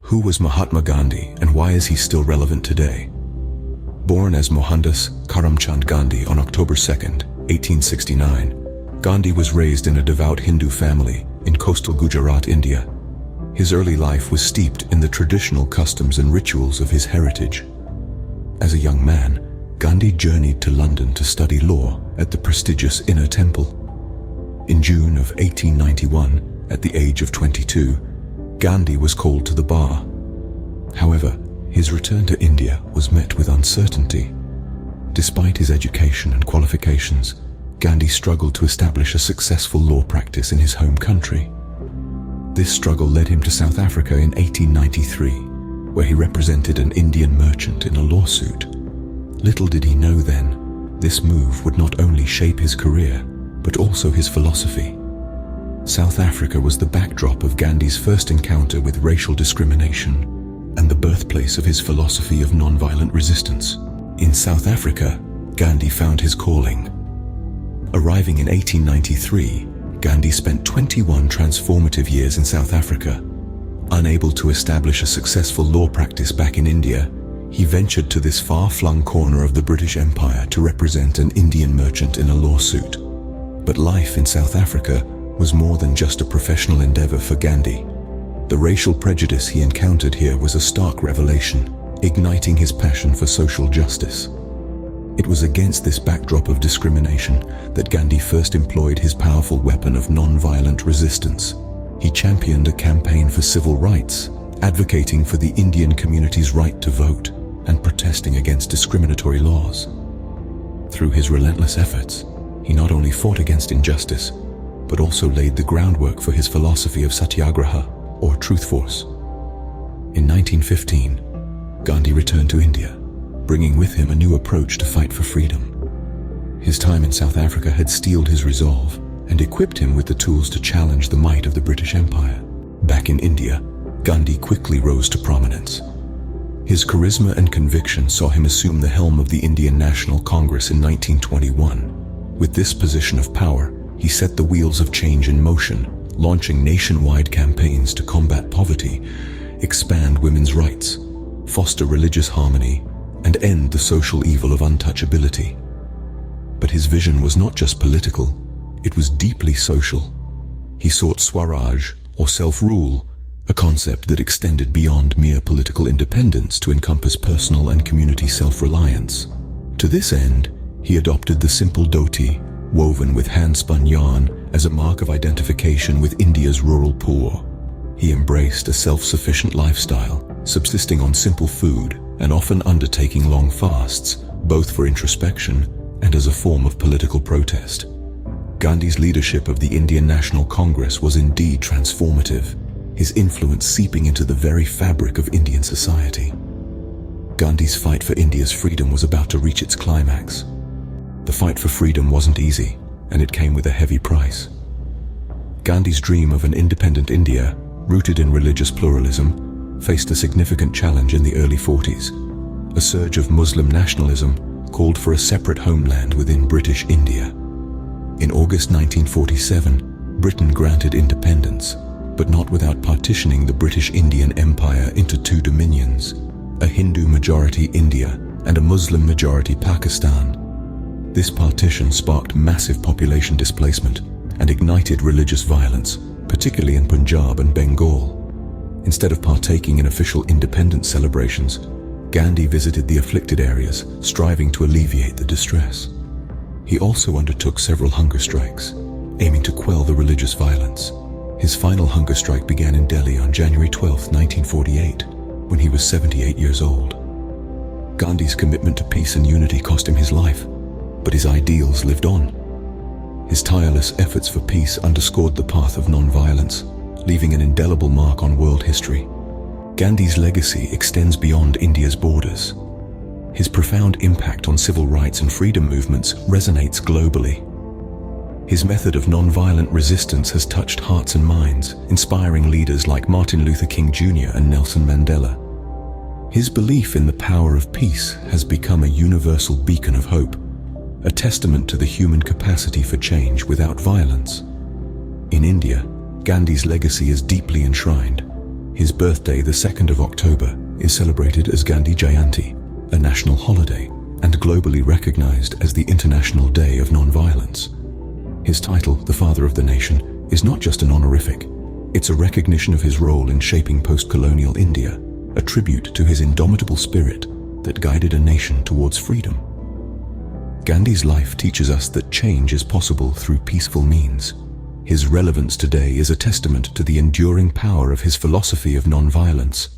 Who was Mahatma Gandhi and why is he still relevant today? Born as Mohandas Karamchand Gandhi on October 2, 1869, Gandhi was raised in a devout Hindu family in coastal Gujarat, India. His early life was steeped in the traditional customs and rituals of his heritage. As a young man, Gandhi journeyed to London to study law at the prestigious Inner Temple. In June of 1891, at the age of 22, Gandhi was called to the bar. However, his return to India was met with uncertainty. Despite his education and qualifications, Gandhi struggled to establish a successful law practice in his home country. This struggle led him to South Africa in 1893, where he represented an Indian merchant in a lawsuit. Little did he know then, this move would not only shape his career, but also his philosophy. South Africa was the backdrop of Gandhi's first encounter with racial discrimination and the birthplace of his philosophy of nonviolent resistance. In South Africa, Gandhi found his calling. Arriving in 1893, Gandhi spent 21 transformative years in South Africa. Unable to establish a successful law practice back in India, he ventured to this far-flung corner of the British Empire to represent an Indian merchant in a lawsuit. But life in South Africa was more than just a professional endeavor for Gandhi. The racial prejudice he encountered here was a stark revelation, igniting his passion for social justice. It was against this backdrop of discrimination that Gandhi first employed his powerful weapon of non-violent resistance. He championed a campaign for civil rights, advocating for the Indian community's right to vote and protesting against discriminatory laws. Through his relentless efforts, he not only fought against injustice, but also laid the groundwork for his philosophy of satyagraha, or truth force. In 1915, Gandhi returned to India, bringing with him a new approach to fight for freedom. His time in South Africa had steeled his resolve and equipped him with the tools to challenge the might of the British Empire. Back in India, Gandhi quickly rose to prominence. His charisma and conviction saw him assume the helm of the Indian National Congress in 1921. With this position of power, he set the wheels of change in motion, launching nationwide campaigns to combat poverty, expand women's rights, foster religious harmony, and end the social evil of untouchability. But his vision was not just political, it was deeply social. He sought Swaraj, or self-rule, a concept that extended beyond mere political independence to encompass personal and community self-reliance. To this end, he adopted the simple dhoti, woven with hand-spun yarn, as a mark of identification with India's rural poor. He embraced a self-sufficient lifestyle, subsisting on simple food and often undertaking long fasts, both for introspection and as a form of political protest. Gandhi's leadership of the Indian National Congress was indeed transformative, his influence seeping into the very fabric of Indian society. Gandhi's fight for India's freedom was about to reach its climax. The fight for freedom wasn't easy, and it came with a heavy price. Gandhi's dream of an independent India, rooted in religious pluralism, faced a significant challenge in the early 40s. A surge of Muslim nationalism called for a separate homeland within British India. In August 1947, Britain granted independence, but not without partitioning the British Indian Empire into two dominions, a Hindu-majority India and a Muslim-majority Pakistan. This partition sparked massive population displacement and ignited religious violence, particularly in Punjab and Bengal. Instead of partaking in official independence celebrations, Gandhi visited the afflicted areas, striving to alleviate the distress. He also undertook several hunger strikes, aiming to quell the religious violence. His final hunger strike began in Delhi on January 12, 1948, when he was 78 years old. Gandhi's commitment to peace and unity cost him his life, but his ideals lived on. His tireless efforts for peace underscored the path of non-violence, leaving an indelible mark on world history. Gandhi's legacy extends beyond India's borders. His profound impact on civil rights and freedom movements resonates globally. His method of non-violent resistance has touched hearts and minds, inspiring leaders like Martin Luther King Jr. and Nelson Mandela. His belief in the power of peace has become a universal beacon of hope, a testament to the human capacity for change without violence. In India, Gandhi's legacy is deeply enshrined. His birthday, the 2nd of October, is celebrated as Gandhi Jayanti, a national holiday, and globally recognized as the International Day of Nonviolence. His title, the Father of the Nation, is not just an honorific. It's a recognition of his role in shaping post-colonial India, a tribute to his indomitable spirit that guided a nation towards freedom. Gandhi's life teaches us that change is possible through peaceful means. His relevance today is a testament to the enduring power of his philosophy of nonviolence.